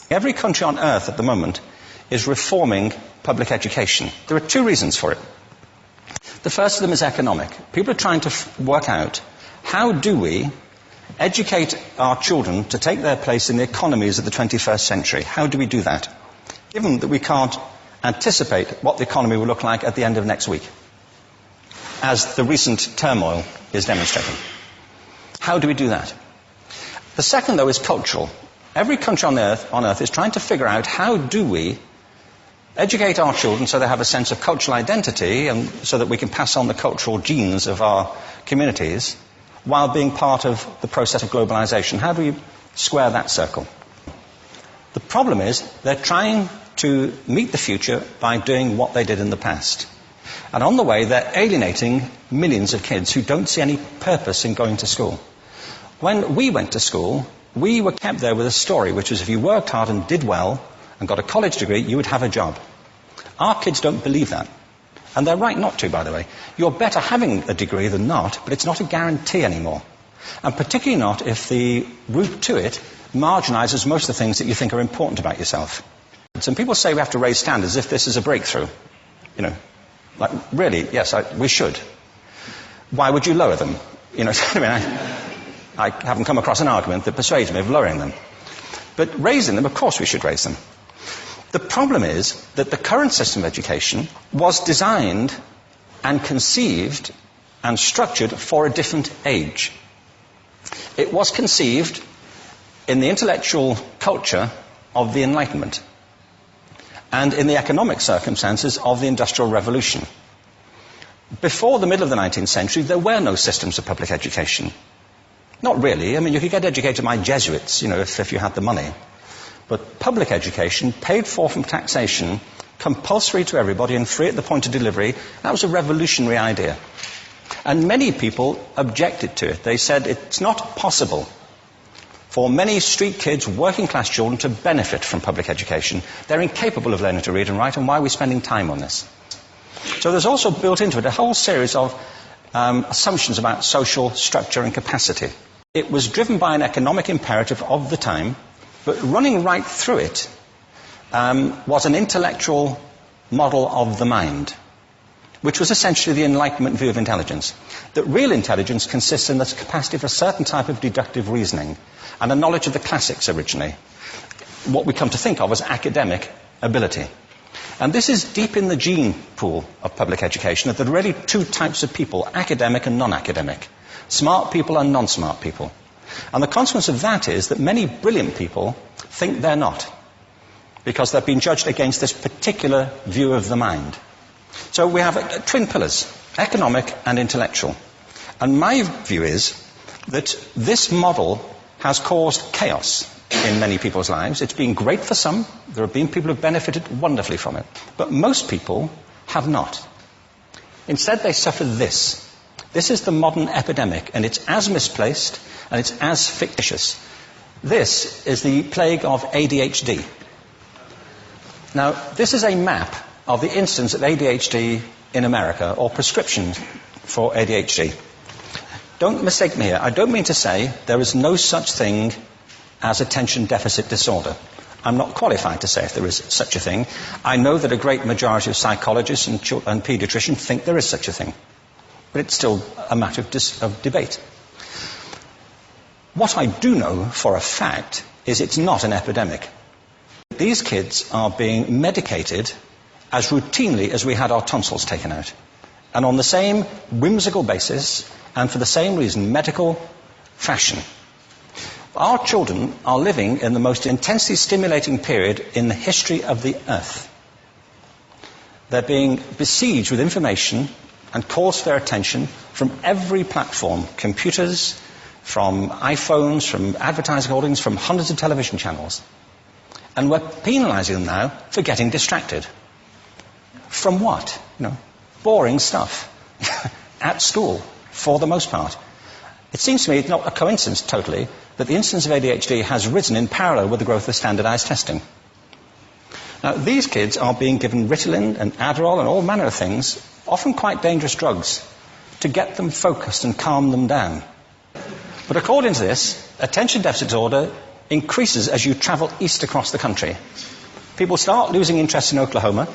Every country on earth at the moment is reforming public education. There are two reasons for it. The first of them is economic. People are trying to work out, how do we educate our children to take their place in the economies of the 21st century? How do we do that, given that we can't anticipate what the economy will look like at the end of next week, as the recent turmoil is demonstrating? How do we do that? The second, though, is cultural. Every country on earth is trying to figure out, how do we educate our children so they have a sense of cultural identity and so that we can pass on the cultural genes of our communities while being part of the process of globalization. How do we square that circle? The problem is they're trying to meet the future by doing what they did in the past. And on the way, they're alienating millions of kids who don't see any purpose in going to school. When we went to school, we were kept there with a story, which was if you worked hard and did well and got a college degree, you would have a job. Our kids don't believe that. And they're right not to, by the way. You're better having a degree than not, but it's not a guarantee anymore. And particularly not if the route to it marginalizes most of the things that you think are important about yourself. Some people say we have to raise standards as if this is a breakthrough. You know, like, really, yes, we should. Why would you lower them? You know, I haven't come across an argument that persuades me of lowering them. But raising them, of course we should raise them. The problem is that the current system of education was designed and conceived and structured for a different age. It was conceived in the intellectual culture of the Enlightenment and in the economic circumstances of the Industrial Revolution. Before the middle of the 19th century, there were no systems of public education. Not really. I mean, you could get educated by Jesuits, you know, if you had the money. But public education, paid for from taxation, compulsory to everybody and free at the point of delivery, that was a revolutionary idea. And many people objected to it. They said it's not possible for many street kids, working class children, to benefit from public education. They're incapable of learning to read and write, and why are we spending time on this? So there's also built into it a whole series of assumptions about social structure and capacity. It was driven by an economic imperative of the time, but running right through it was an intellectual model of the mind, which was essentially the Enlightenment view of intelligence. That real intelligence consists in the capacity for a certain type of deductive reasoning and a knowledge of the classics originally, what we come to think of as academic ability. And this is deep in the gene pool of public education, that there are really two types of people, academic and non-academic, smart people and non-smart people. And the consequence of that is that many brilliant people think they're not, because they've been judged against this particular view of the mind. So we have twin pillars, economic and intellectual. And my view is that this model has caused chaos in many people's lives. It's been great for some. There have been people who have benefited wonderfully from it. But most people have not. Instead, they suffer this. This is the modern epidemic, and it's as misplaced and it's as fictitious. This is the plague of ADHD. Now, this is a map of the incidence of ADHD in America, or prescriptions for ADHD. Don't mistake me here. I don't mean to say there is no such thing as attention deficit disorder. I'm not qualified to say if there is such a thing. I know that a great majority of psychologists and paediatricians think there is such a thing. But it's still a matter of debate. What I do know for a fact is it's not an epidemic. These kids are being medicated as routinely as we had our tonsils taken out. And on the same whimsical basis, and for the same reason, medical fashion. Our children are living in the most intensely stimulating period in the history of the earth. They're being besieged with information and calls for their attention from every platform, computers, from iPhones, from advertising holdings, from hundreds of television channels. And we're penalizing them now for getting distracted. From what? You know, boring stuff. At school, for the most part. It seems to me it's not a coincidence totally that the incidence of ADHD has risen in parallel with the growth of standardized testing. Now, these kids are being given Ritalin and Adderall and all manner of things, often quite dangerous drugs, to get them focused and calm them down. But according to this, attention deficit disorder increases as you travel east across the country. People start losing interest in Oklahoma.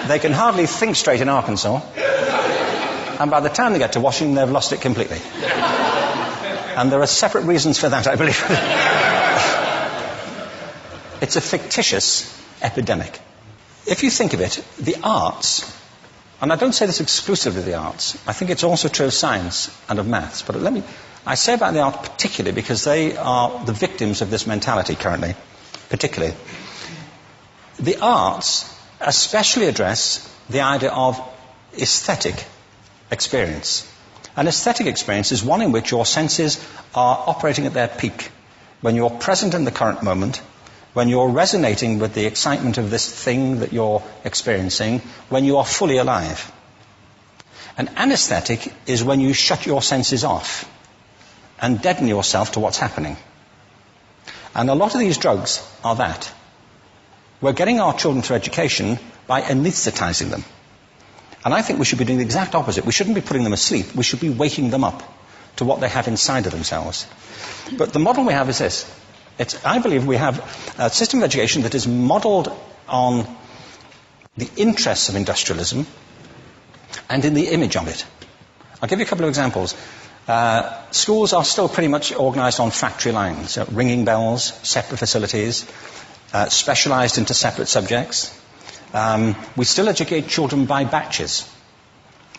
They can hardly think straight in Arkansas. And by the time they get to Washington, they've lost it completely. And there are separate reasons for that, I believe. It's a fictitious epidemic. If you think of it, the arts, and I don't say this exclusively of the arts, I think it's also true of science and of maths, but I say about the arts particularly because they are the victims of this mentality currently, particularly. The arts especially address the idea of aesthetic experience. An aesthetic experience is one in which your senses are operating at their peak, when you're present in the current moment, when you're resonating with the excitement of this thing that you're experiencing, when you are fully alive. An anesthetic is when you shut your senses off and deaden yourself to what's happening. And a lot of these drugs are that. We're getting our children through education by anesthetizing them. And I think we should be doing the exact opposite. We shouldn't be putting them asleep. We should be waking them up to what they have inside of themselves. But the model we have is this. I believe we have a system of education that is modeled on the interests of industrialism and in the image of it. I'll give you a couple of examples. Schools are still pretty much organized on factory lines, ringing bells, separate facilities, specialized into separate subjects. We still educate children by batches.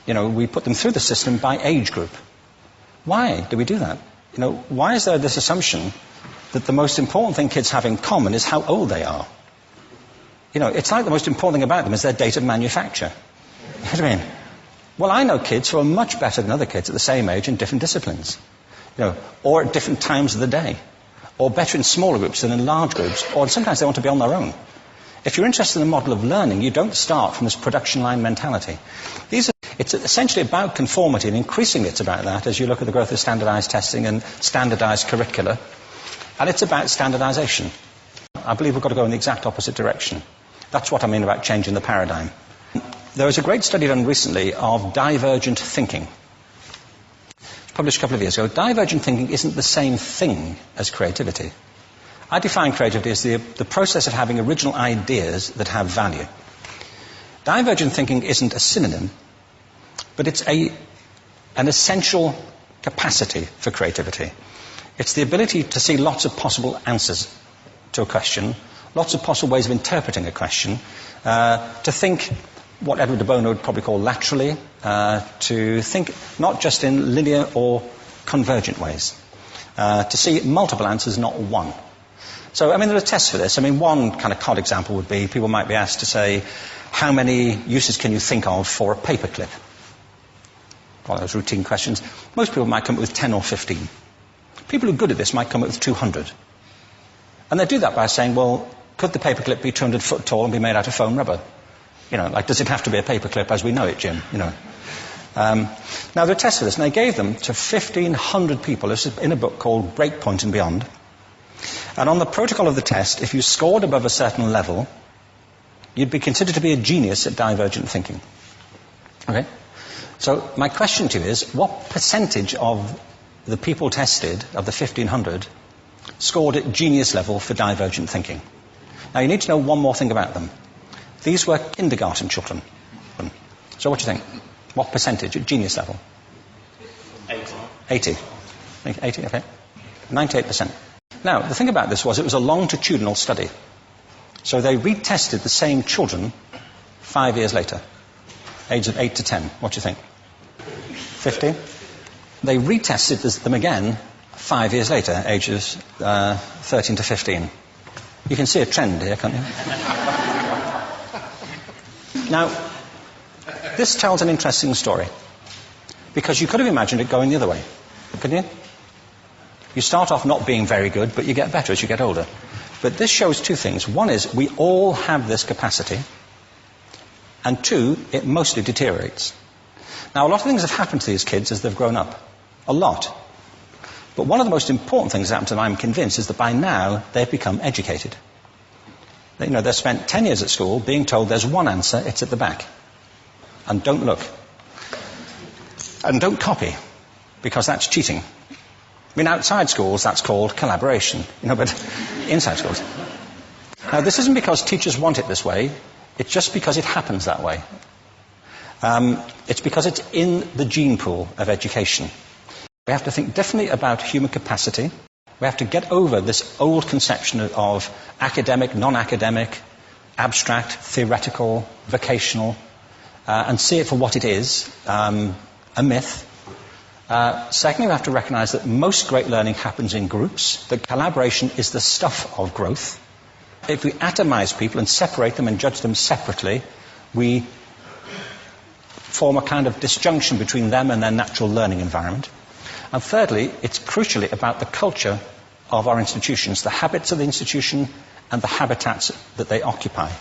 We put them through the system by age group. Why do we do that? Why is there this assumption that the most important thing kids have in common is how old they are? It's like the most important thing about them is their date of manufacture. You know what I mean? Well, I know kids who are much better than other kids at the same age in different disciplines, or at different times of the day, or better in smaller groups than in large groups, or sometimes they want to be on their own. If you're interested in the model of learning, you don't start from this production line mentality. It's essentially about conformity, and increasingly it's about that as you look at the growth of standardized testing and standardized curricula. And it's about standardization. I believe we've got to go in the exact opposite direction. That's what I mean about changing the paradigm. There was a great study done recently of divergent thinking. It was published a couple of years ago. Divergent thinking isn't the same thing as creativity. I define creativity as the process of having original ideas that have value. Divergent thinking isn't a synonym, but it's an essential capacity for creativity. It's the ability to see lots of possible answers to a question, lots of possible ways of interpreting a question, to think what Edward de Bono would probably call laterally, to think not just in linear or convergent ways, to see multiple answers, not one. So, there are tests for this. One kind of cod example would be people might be asked to say, how many uses can you think of for a paperclip? One of those routine questions. Most people might come up with 10 or 15. People who are good at this might come up with 200. And they do that by saying, well, could the paperclip be 200 foot tall and be made out of foam rubber? Does it have to be a paperclip as we know it, Jim? Now, there are tests for this, and they gave them to 1,500 people. This is in a book called Breakpoint and Beyond. And on the protocol of the test, if you scored above a certain level, you'd be considered to be a genius at divergent thinking. Okay? So my question to you is, what percentage of the people tested, of the 1,500, scored at genius level for divergent thinking? Now, you need to know one more thing about them. These were kindergarten children. So what do you think? What percentage at genius level? 80. 80, okay. 98%. Now, the thing about this was it was a longitudinal study. So they retested the same children 5 years later, ages of 8 to 10. What do you think? 50? They retested them again 5 years later, ages 13 to 15. You can see a trend here, can't you? Now, this tells an interesting story, because you could have imagined it going the other way, couldn't you? You start off not being very good, but you get better as you get older. But this shows two things. One is we all have this capacity, and two, it mostly deteriorates. Now, a lot of things have happened to these kids as they've grown up. A lot. But one of the most important things that happened to them, I'm convinced, is that by now they've become educated. They've spent 10 years at school being told there's one answer, it's at the back. And don't look. And don't copy, because that's cheating. I mean, outside schools, that's called collaboration, but inside schools. Now, this isn't because teachers want it this way, it's just because it happens that way. It's because it's in the gene pool of education. We have to think differently about human capacity. We have to get over this old conception of academic, non-academic, abstract, theoretical, vocational, and see it for what it is, a myth. Secondly, we have to recognize that most great learning happens in groups, that collaboration is the stuff of growth. If we atomize people and separate them and judge them separately, we form a kind of disjunction between them and their natural learning environment. And thirdly, it's crucially about the culture of our institutions, the habits of the institution and the habitats that they occupy.